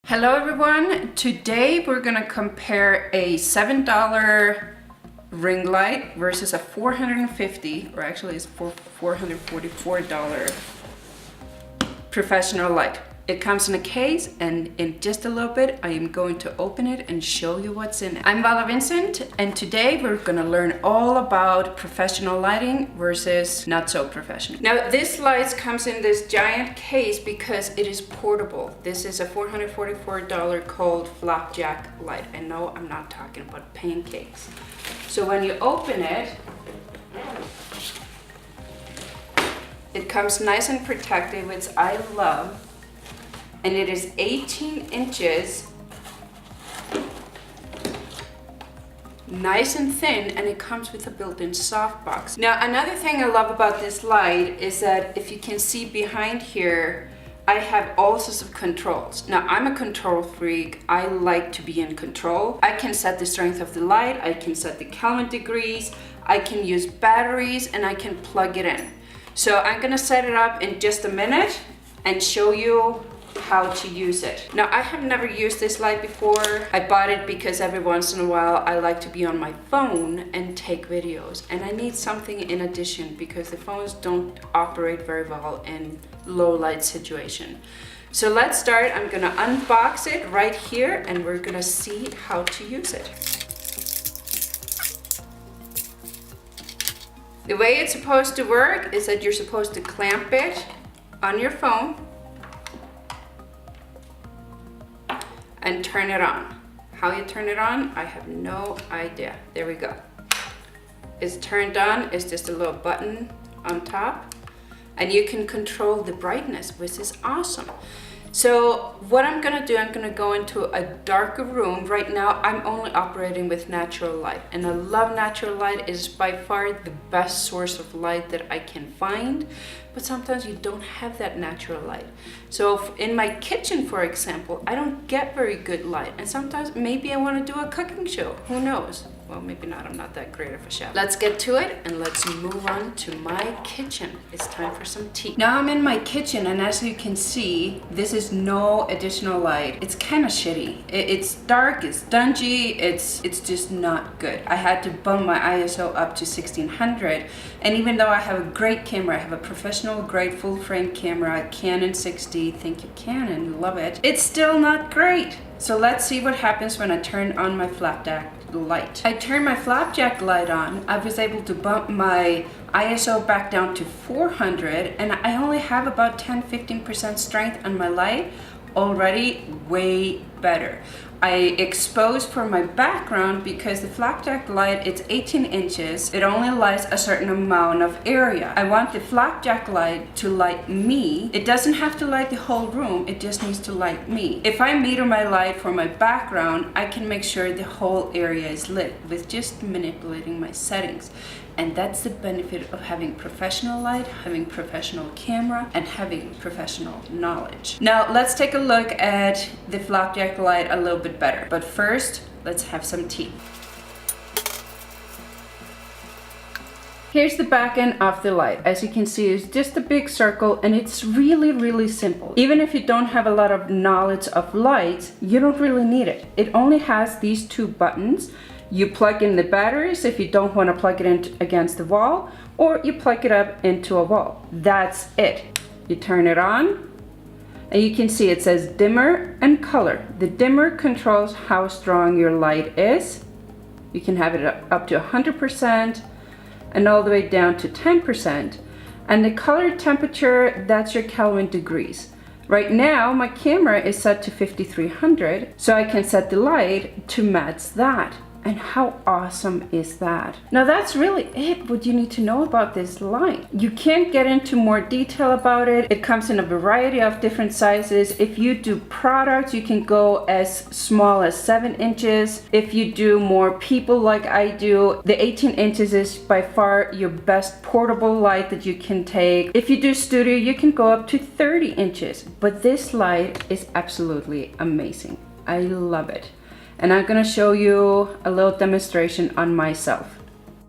Hello everyone, today we're gonna compare a $7 ring light versus a $450, or actually it's $444 professional light. It comes in a case, and in just a little bit I am going to open it and show you what's in it. I'm Vala Vincent, and today we're gonna learn all about professional lighting versus not so professional. Now this light comes in this giant case because it is portable. This is a $444 called flapjack light. And no, I'm not talking about pancakes. So when you open it, it comes nice and protected, which I love. And it is 18 inches, nice and thin, and it comes with a built-in softbox. Now, another thing I love about this light is that if you can see behind here, I have all sorts of controls. Now, I'm a control freak. I like to be in control. I can set the strength of the light, I can set the Kelvin degrees, I can use batteries, and I can plug it in. So I'm gonna set it up in just a minute and show you how to use it. Now, I have never used this light before. I bought it because every once in a while I like to be on my phone and take videos, and I need something in addition because the phones don't operate very well in low light situation. So let's start. I'm gonna unbox it right here and we're gonna see how to use it. The way it's supposed to work is that you're supposed to clamp it on your phone and turn it on. How you turn it on, I have no idea. There we go. It's turned on. It's just a little button on top, and you can control the brightness, which is awesome. So what I'm gonna do, I'm gonna go into a darker room. Right now, I'm only operating with natural light, and I love natural light. It is by far the best source of light that I can find, but sometimes you don't have that natural light. So in my kitchen, for example, I don't get very good light, and sometimes maybe I wanna do a cooking show, who knows? Well, maybe not, I'm not that great of a chef. Let's get to it and let's move on to my kitchen. It's time for some tea. Now I'm in my kitchen, and as you can see, this is no additional light. It's kind of shitty. It's dark, it's dungy, it's just not good. I had to bump my ISO up to 1600, and even though I have a great camera, I have a professional grade full frame camera, Canon 6D, thank you Canon, love it. It's still not great. So let's see what happens when I turn on my flapjack light. I turned my flapjack light on. I was able to bump my ISO back down to 400, and I only have about 10-15% strength on my light. Already way better. I exposed for my background because the flapjack light, it's 18 inches. It only lights a certain amount of area. I want the flapjack light to light me. It doesn't have to light the whole room, it just needs to light me. If I meter my light for my background, I can make sure the whole area is lit with just manipulating my settings. And that's the benefit of having professional light, having professional camera, and having professional knowledge. Now let's take a look at the flapjack light a little bit better. But first, let's have some tea. Here's the back end of the light. As you can see, it's just a big circle, and it's really simple. Even if you don't have a lot of knowledge of lights, you don't really need it. It only has these two buttons. You plug in the batteries if you don't want to plug it in against the wall, or you plug it up into a wall. That's it. You turn it on, and you can see it says dimmer and color. The dimmer controls how strong your light is. You can have it up to 100% and all the way down to 10%. And the color temperature, that's your Kelvin degrees. Right now, my camera is set to 5300, so I can set the light to match that. And how awesome is that? Now that's really it, what you need to know about this light. You can't get into more detail about it. It comes in a variety of different sizes. If you do products, you can go as small as 7 inches. If you do more people like I do, the 18 inches is by far your best portable light that you can take. If you do studio, you can go up to 30 inches. But this light is absolutely amazing. I love it. And I'm gonna show you a little demonstration on myself.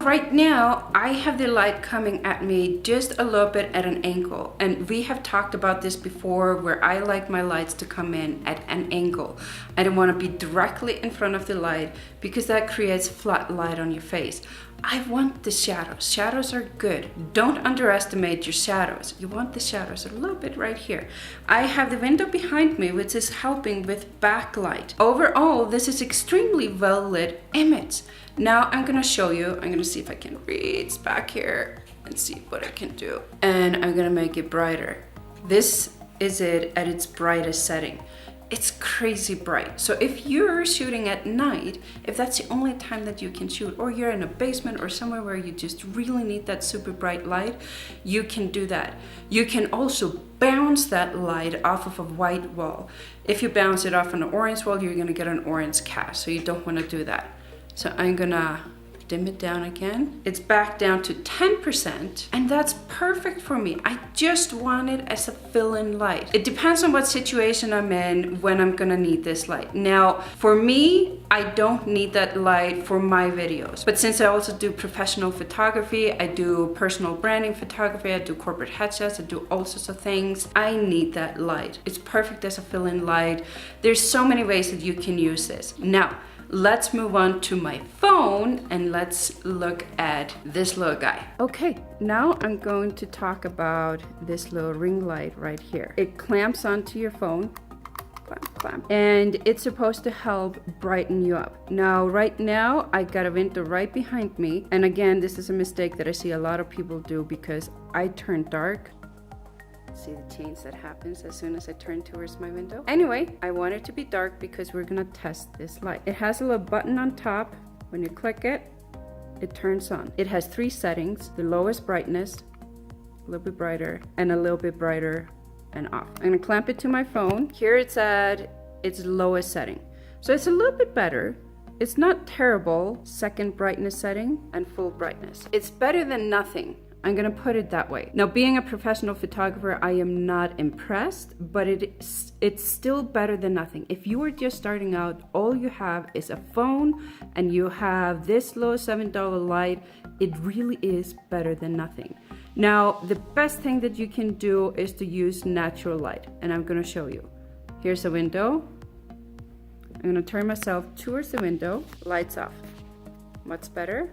right now I have the light coming at me just a little bit at an angle, and we have talked about this before where I like my lights to come in at an angle. I don't want to be directly in front of the light because that creates flat light on your face. I want the shadows. Shadows are good. Don't underestimate your shadows. You want the shadows a little bit right here. I have the window behind me, which is helping with backlight. Overall, this is extremely well lit image. Now I'm gonna show you, I'm gonna see if I can reach back here and see what I can do. And I'm gonna make it brighter. This is it at its brightest setting. It's crazy bright. So if you're shooting at night, if that's the only time that you can shoot, or you're in a basement or somewhere where you just really need that super bright light, you can do that. You can also bounce that light off of a white wall. If you bounce it off an orange wall, you're gonna get an orange cast, so you don't wanna do that. So I'm gonna dim it down again. It's back down to 10%, and that's perfect for me. I just want it as a fill-in light. It depends on what situation I'm in when I'm gonna need this light. Now, for me, I don't need that light for my videos, but since I also do professional photography, I do personal branding photography, I do corporate headshots, I do all sorts of things, I need that light. It's perfect as a fill-in light. There's so many ways that you can use this. Now, let's move on to my phone and let's look at this little guy. Okay, now I'm going to talk about this little ring light right here. It clamps onto your phone, clamp, and it's supposed to help brighten you up. Now, right now, I got a window right behind me. And again, this is a mistake that I see a lot of people do because I turn dark. See the change that happens as soon as I turn towards my window. Anyway, I want it to be dark because we're gonna test this light. It has a little button on top. When you click it, it turns on. It has 3 settings: the lowest brightness, a little bit brighter, and a little bit brighter and off. I'm gonna clamp it to my phone. Here it's at its lowest setting. So it's a little bit better. It's not terrible. Second brightness setting and full brightness. It's better than nothing. I'm gonna put it that way. Now, being a professional photographer, I am not impressed, but it's still better than nothing. If you are just starting out, all you have is a phone and you have this low $7 light, it really is better than nothing. Now, the best thing that you can do is to use natural light, and I'm gonna show you. Here's a window. I'm gonna turn myself towards the window, lights off. What's better?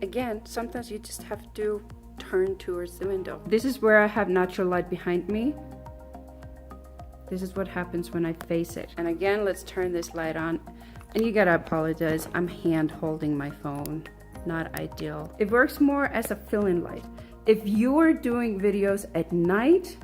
Again, sometimes you just have to turn towards the window. This is where I have natural light behind me. This is what happens when I face it. And again, let's turn this light on. And you gotta apologize, I'm hand holding my phone. Not ideal. It works more as a fill-in light. If you're doing videos at night,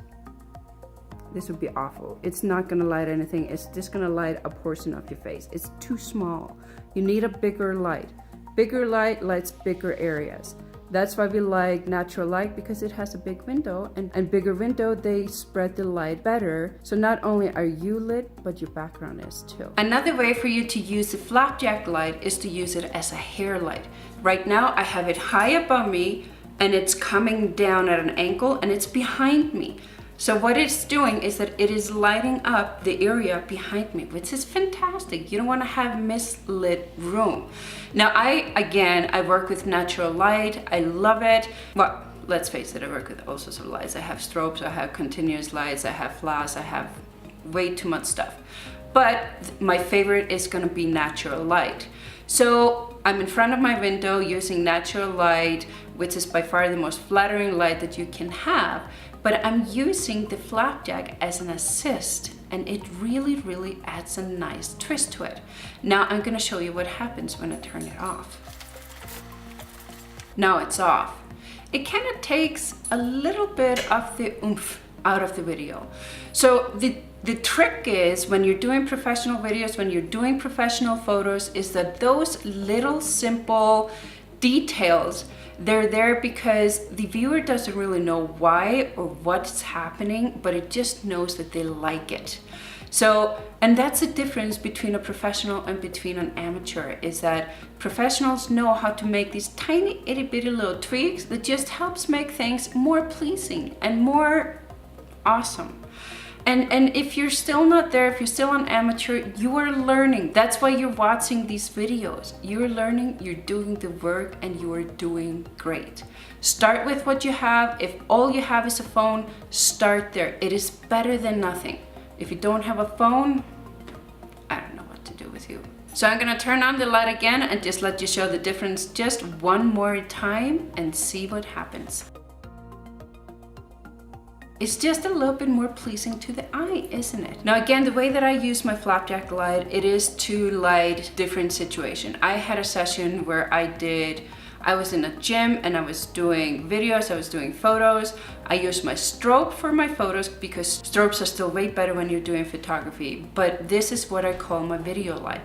this would be awful. It's not gonna light anything. It's just gonna light a portion of your face. It's too small. You need a bigger light. Bigger light lights bigger areas. That's why we like natural light, because it has a big window, and bigger window, they spread the light better. So not only are you lit, but your background is too. Another way for you to use the flapjack light is to use it as a hair light. Right now I have it high above me and it's coming down at an angle and it's behind me. So what it's doing is that it is lighting up the area behind me, which is fantastic. You don't want to have mislit room. Now I work with natural light. I love it. Well, let's face it, I work with all sorts of lights. I have strobes, I have continuous lights, I have flash, I have way too much stuff. But my favorite is gonna be natural light. So I'm in front of my window using natural light, which is by far the most flattering light that you can have. But I'm using the flapjack as an assist, and it really, really adds a nice twist to it. Now I'm gonna show you what happens when I turn it off. Now it's off. It kind of takes a little bit of the oomph out of the video. So the trick is, when you're doing professional videos, when you're doing professional photos, is that those little simple details, they're there because the viewer doesn't really know why or what's happening, but it just knows that they like it. So, and that's the difference between a professional and between an amateur, is that professionals know how to make these tiny itty bitty little tweaks that just helps make things more pleasing and more awesome. And if you're still not there, if you're still an amateur, you are learning. That's why you're watching these videos. You're learning, you're doing the work, and you are doing great. Start with what you have. If all you have is a phone, start there. It is better than nothing. If you don't have a phone, I don't know what to do with you. So I'm gonna turn on the light again and just let you show the difference just one more time and see what happens. It's just a little bit more pleasing to the eye, isn't it? Now again, the way that I use my flapjack light, it is to light different situations. I had a session where I was in a gym and I was doing videos, I was doing photos. I used my strobe for my photos because strobes are still way better when you're doing photography, but this is what I call my video light.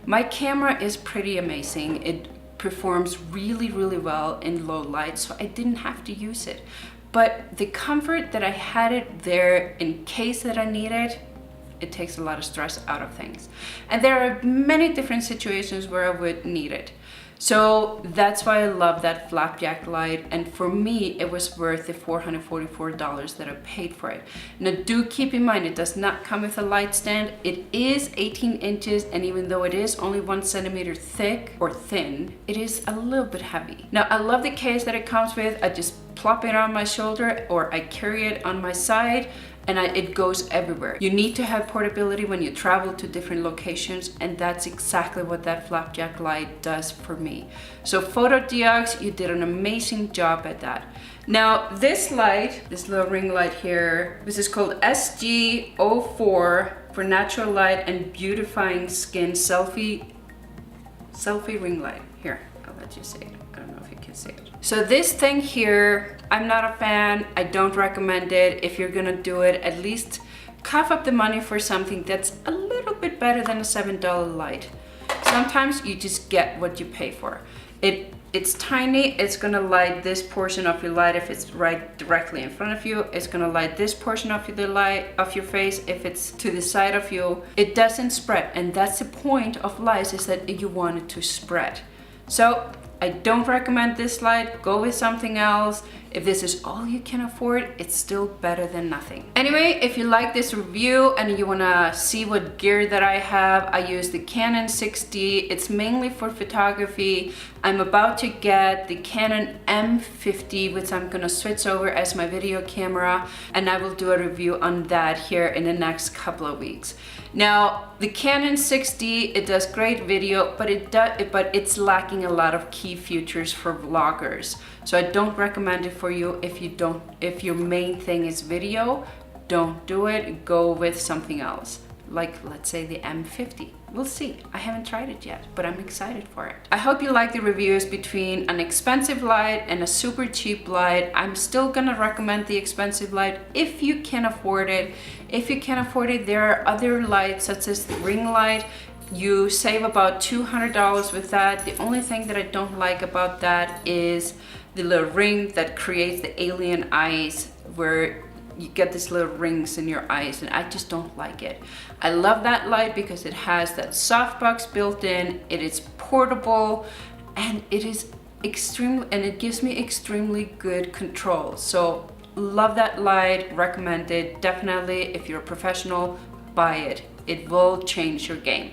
My camera is pretty amazing. It performs really, really well in low light, so I didn't have to use it. But the comfort that I had it there in case that I need it, it takes a lot of stress out of things. And there are many different situations where I would need it. So that's why I love that flapjack light, and for me it was worth the $444 that I paid for it. Now do keep in mind, it does not come with a light stand. It is 18 inches, and even though it is only 1 centimeter thick or thin, it is a little bit heavy. Now I love the case that it comes with. I just plop it on my shoulder or I carry it on my side, and it goes everywhere. You need to have portability when you travel to different locations, and that's exactly what that flapjack light does for me. So fotodioX, you did an amazing job at that. Now this light, this little ring light here, this is called SG04 for natural light and beautifying skin selfie ring light. Here, I'll let you see it. I don't know if you can see it. So this thing here, I'm not a fan. I don't recommend it. If you're gonna do it, at least cough up the money for something that's a little bit better than a $7 light. Sometimes you just get what you pay for. It's tiny. It's gonna light this portion of your light if it's right directly in front of you. It's gonna light this portion of the light of your face if it's to the side of you. It doesn't spread, and that's the point of lights, is that you want it to spread. So I don't recommend this light. Go with something else. If this is all you can afford, it's still better than nothing. Anyway, if you like this review and you wanna see what gear that I have, I use the Canon 6D. It's mainly for photography. I'm about to get the Canon M50, which I'm gonna switch over as my video camera, and I will do a review on that here in the next couple of weeks. Now, the Canon 6D, it does great video, but it's lacking a lot of key features for vloggers. So I don't recommend it for you if your main thing is video. Don't do it. Go with something else, like let's say the M50. We'll see. I haven't tried it yet, but I'm excited for it. I hope you like the reviews between an expensive light and a super cheap light. I'm still gonna recommend the expensive light if you can afford it. If you can't afford it, there are other lights such as the ring light. You save about $200 with that. The only thing that I don't like about that is the little ring that creates the alien eyes, where you get these little rings in your eyes, and I just don't like it. I love that light because it has that softbox built in, it is portable, and it is it gives me extremely good control. So love that light, recommend it. Definitely, if you're a professional, buy it. It will change your game.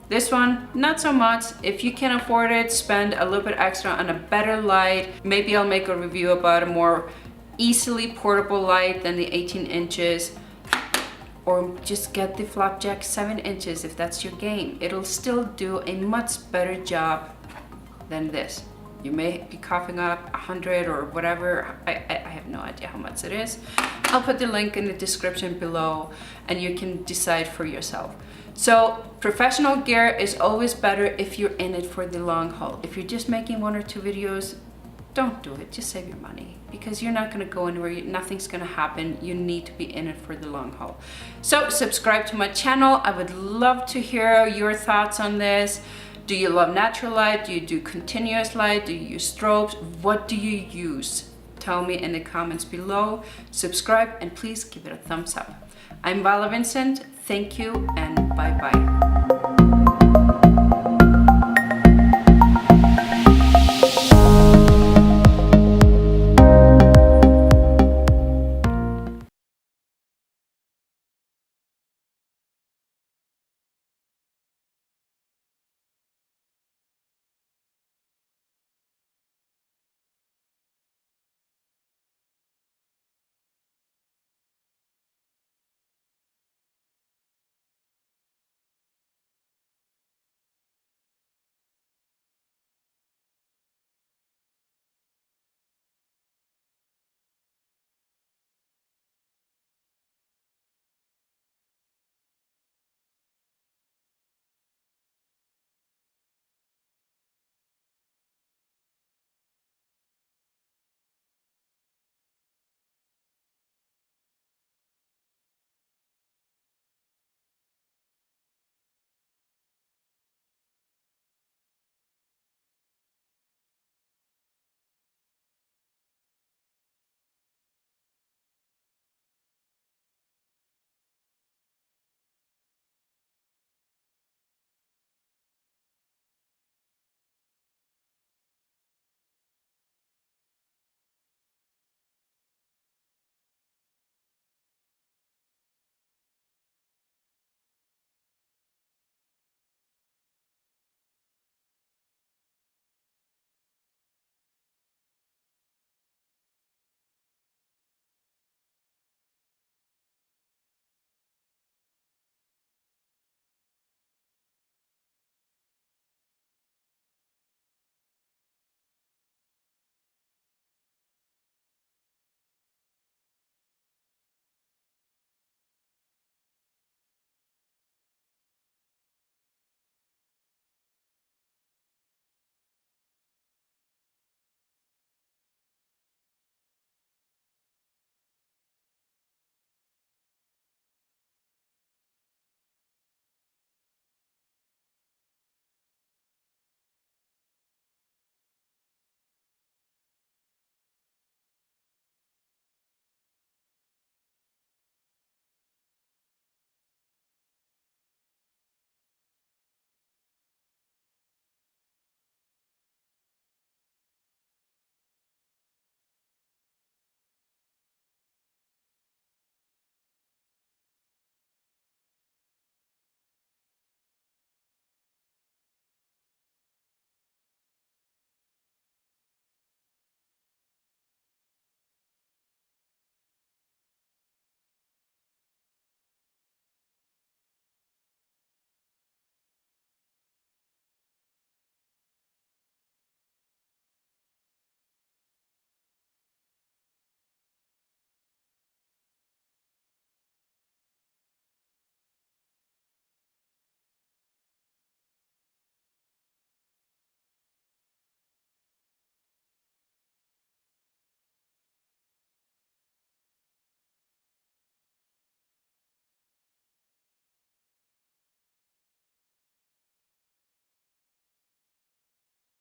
This one, not so much. If you can afford it, spend a little bit extra on a better light. Maybe I'll make a review about a more easily portable light than the 18 inches. Or just get the flapjack 7 inches if that's your game. It'll still do a much better job than this. You may be coughing up 100 or whatever. I have no idea how much it is. I'll put the link in the description below and you can decide for yourself. So professional gear is always better if you're in it for the long haul. If you're just making 1 or 2 videos, don't do it. Just save your money, because you're not going to go anywhere. Nothing's going to happen. You need to be in it for the long haul. So subscribe to my channel. I would love to hear your thoughts on this. Do you love natural light? Do you do continuous light? Do you use strobes? What do you use? Tell me in the comments below. Subscribe and please give it a thumbs up. I'm Vala Vincent. Thank you and bye-bye.